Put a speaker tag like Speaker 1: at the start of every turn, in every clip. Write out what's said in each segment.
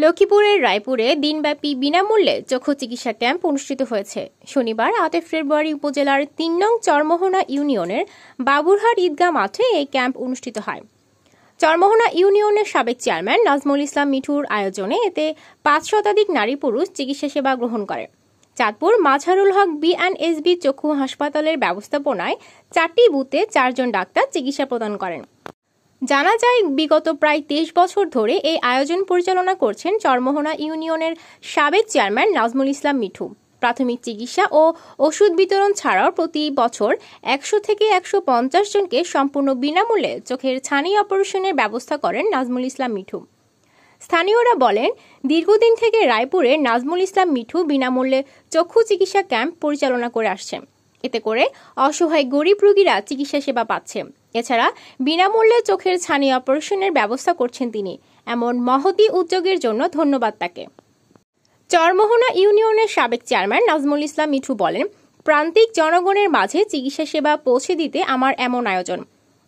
Speaker 1: লক্ষ্মীপুরের রায়পুরে দিনব্যাপী বিনামূল্যে চক্ষু চিকিৎসা ক্যাম্প অনুষ্ঠিত হয়েছে। শনিবার ৮ ফেব্রুয়ারি উপজেলার ৩ নং চরমোহনা ইউনিয়নের বাবুরহাট ঈদগাহ মাঠে এই ক্যাম্প অনুষ্ঠিত হয়। চরমোহনা ইউনিয়নের সাবেক চেয়ারম্যান নাজমুল ইসলাম মিঠুর আয়োজনে এতে ৫ শতাধিক নারী পুরুষ চিকিৎসা সেবা গ্রহণ করে। চাঁদপুর মাজহারুল হক বিএনএসবি চক্ষু হাসপাতালের ব্যবস্থাপনায় ৪টি বুথে ৪ জন ডাক্তার চিকিৎসা প্রদান করেন। জানা যায়, বিগত প্রায় ২৩ বছর ধরে এই আয়োজন পরিচালনা করছেন চরমোহনা ইউনিয়নের সাবেক চেয়ারম্যান নাজমুল ইসলাম মিঠু। প্রাথমিক চিকিৎসা ও ওষুধ বিতরণ ছাড়াও প্রতি বছর ১০০ থেকে ১৫০ জনকে সম্পূর্ণ বিনামূল্যে চোখের ছানি অপারেশনের ব্যবস্থা করেন নাজমুল ইসলাম মিঠু। স্থানীয়রা বলেন, দীর্ঘদিন থেকে রায়পুরে নাজমুল ইসলাম মিঠু বিনামূল্যে চক্ষু চিকিৎসা ক্যাম্প পরিচালনা করে আসছেন। এতে করে অসহায় গরিব রোগীরা চিকিৎসা সেবা পাচ্ছে। এছাড়া বিনামূল্যে চোখের ছানি অপারেশনের ব্যবস্থা করছেন তিনি। এমন মহতী উদ্যোগের জন্য ধন্যবাদ তাকে। চরমোহনা ইউনিয়নের সাবেক চেয়ারম্যান নাজমুল ইসলাম মিঠু বলেন, প্রান্তিক জনগণের মাঝে চিকিৎসা সেবা পৌঁছে দিতে আমার এমন আয়োজন।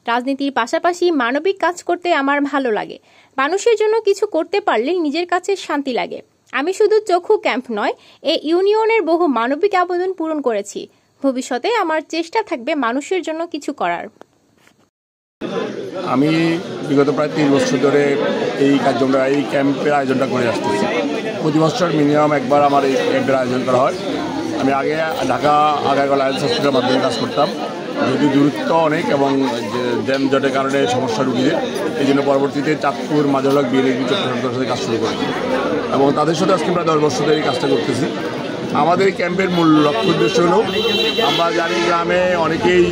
Speaker 1: রাজনীতির পাশাপাশি মানবিক কাজ করতে আমার ভালো লাগে। মানুষের জন্য কিছু করতে পারলে নিজের কাছে শান্তি লাগে। আমি শুধু চক্ষু ক্যাম্প নয়, এই ইউনিয়নের বহু মানবিক আবেদন পূরণ করেছি। ভবিষ্যতে আমার চেষ্টা থাকবে মানুষের জন্য কিছু করার।
Speaker 2: আমি বিগত প্রায় ৩ বছর ধরে এই ক্যাম্পের আয়োজনটা করে আসতেছি। প্রতি বছর মিনিমাম একবার আমার এই ক্যাম্পের আয়োজন করা হয়। আমি আগে ঢাকা আগারগাঁও লায়ন্স হসপিটালের মাধ্যমে কাজ করতাম, যদি দূরত্ব অনেক এবং জ্যামজটের কারণে সমস্যা রুগীদের, এই জন্য পরবর্তীতে চাঁদপুর মাজহারুল হক বিএনএসবি চক্ষু হাসপাতালের সাথে কাজ শুরু করি এবং তাদের সাথে আজকে প্রায় ১০ বছর ধরে এই কাজটা করতেছি। আমাদের ক্যাম্পের মূল লক্ষ্য উদ্দেশ্য হলো, আমরা জানি গ্রামে অনেকেই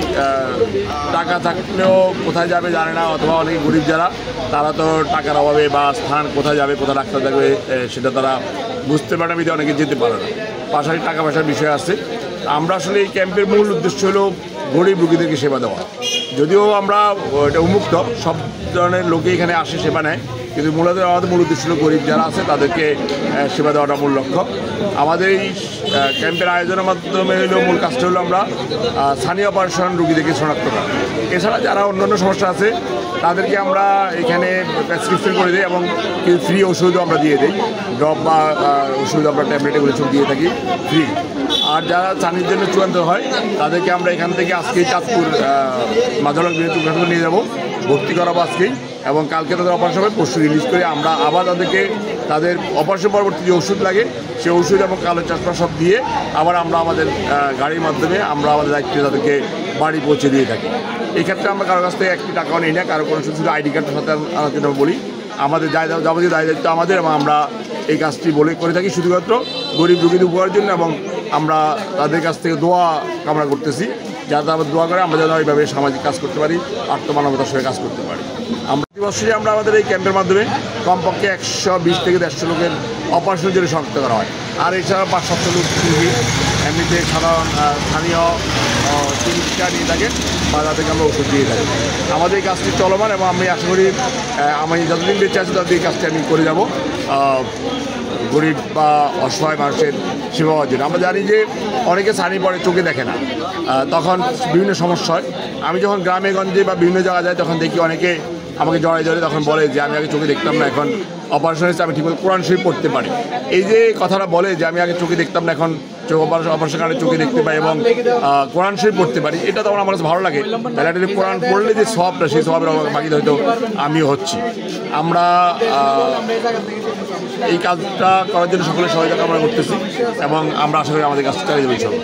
Speaker 2: টাকা থাকলেও কোথায় যাবে জানে না, অথবা অনেক গরিব যারা, তারা তো টাকার অভাবে বা স্থান কোথায় যাবে, কোথায় ডাক্তার থাকবে সেটা তারা বুঝতে পারে না, বিধে অনেকে যেতে পারে না। পাশাপাশি টাকা পয়সার বিষয় আছে। আমরা আসলে এই ক্যাম্পের মূল উদ্দেশ্য হলো গরিব রোগীদেরকে সেবা দেওয়া। যদিও আমরা এটা উন্মুক্ত, সব ধরনের লোকে এখানে আসে সেবা নেয়, কিন্তু মূলত আমাদের মূল উদ্দেশ্য হলো গরিব যারা আছে তাদেরকে সেবা দেওয়াটা মূল লক্ষ্য। আমাদের এই ক্যাম্পের আয়োজনের মাধ্যমে মূল কাজটা হলো আমরা ছানি অপারেশন রোগীদেরকে শনাক্ত করা। এছাড়া যারা অন্যান্য সমস্যা আছে তাদেরকে আমরা এখানে প্রেসক্রিপশন করে দিই এবং কিছু ফ্রি ওষুধও আমরা দিয়ে দিই। ড্রপ বা ওষুধ আমরা ট্যাবলেট এগুলো সব দিয়ে থাকি ফ্রি। আর যারা ছানির জন্য চূড়ান্ত হয় তাদেরকে আমরা এখান থেকে আজকেই চাঁদপুর মাজহারুল হক বিএনএসবি হাসপাতালে নিয়ে যাবো, ভর্তি করাবো আজকেই, এবং কালকে তাদের অপারেশন হবে, পরশু রিলিজ করে আমরা আবার তাদেরকে তাদের অপারেশন পরবর্তী যে ওষুধ লাগে সেই ওষুধ এবং কালো চশমা সব দিয়ে আবার আমরা আমাদের গাড়ির মাধ্যমে আমরা আমাদের দায়িত্বে তাদেরকে বাড়ি পৌঁছে দিয়ে থাকি। এই ক্ষেত্রে আমরা কারোর কাছ থেকে একটি টাকাও নিই না, কারো কোনো শুধু আইডি কার্ডের সাথে আনার জন্য বলি। আমাদের যাবতীয় দায়িত্ব আমাদের, এবং আমরা এই কাজটি করে থাকি শুধুমাত্র গরিব রোগীদের উপকারের জন্য, এবং আমরা তাদের কাছ থেকে দোয়া কামনা করতেছি, যাতে আমরা দোয়া করে আমরা যেন এইভাবে সামাজিক কাজ করতে পারি, আত্মমানবতার সঙ্গে কাজ করতে পারি। আমরা প্রতি বছরই আমরা আমাদের এই ক্যাম্পের মাধ্যমে কমপক্ষে ১২০ থেকে ১৫০ লোকের অপারেশনের জন্য শনাক্ত করা হয়। আর এছাড়া ৫-৭০০ লোক রোগী এমনিতে সাধারণ স্থানীয় চিকিৎসা নিয়ে থাকেন বা তাদেরকে আমরা ওষুধ দিয়ে থাকি। আমাদের এই কাজটি চলমান, এবং আমি আশা করি আমি যতদিন বেঁচে আছি তাদের এই কাজটি আমি করে যাব গরিব বা অসহায় মানুষের সেবা হওয়ার জন্য। আমরা জানি যে অনেকে ছানি পড়ে, চোখে দেখে না, তখন বিভিন্ন সমস্যা হয়। আমি যখন গ্রামে গঞ্জে বা বিভিন্ন জায়গায় যাই তখন দেখি অনেকে আমাকে জড়াই তখন বলে যে আমি আগে চোখে দেখতাম না, এখন অপারেশন হয়েছে, আমি ঠিকমতো কোরআন শরীফ পড়তে পারি। এই যে কথাটা বলে যে আমি আগে চোখে দেখতাম না, এখন অপারেশন কারণে চোখে দেখতে পাই এবং কোরআন শরীফ পড়তে পারি, এটা তখন আমার কাছে ভালো লাগে। তাহলে একটা কোরআন পড়লে যে সবটা, সেই সবের বাকি হয়তো আমিও হচ্ছি। আমরা এই কাজটা করার জন্য সকলের সহায়তা কামনা করতেছি, এবং আমরা আশা করি আমাদের কাজটা চালিয়ে যাবো।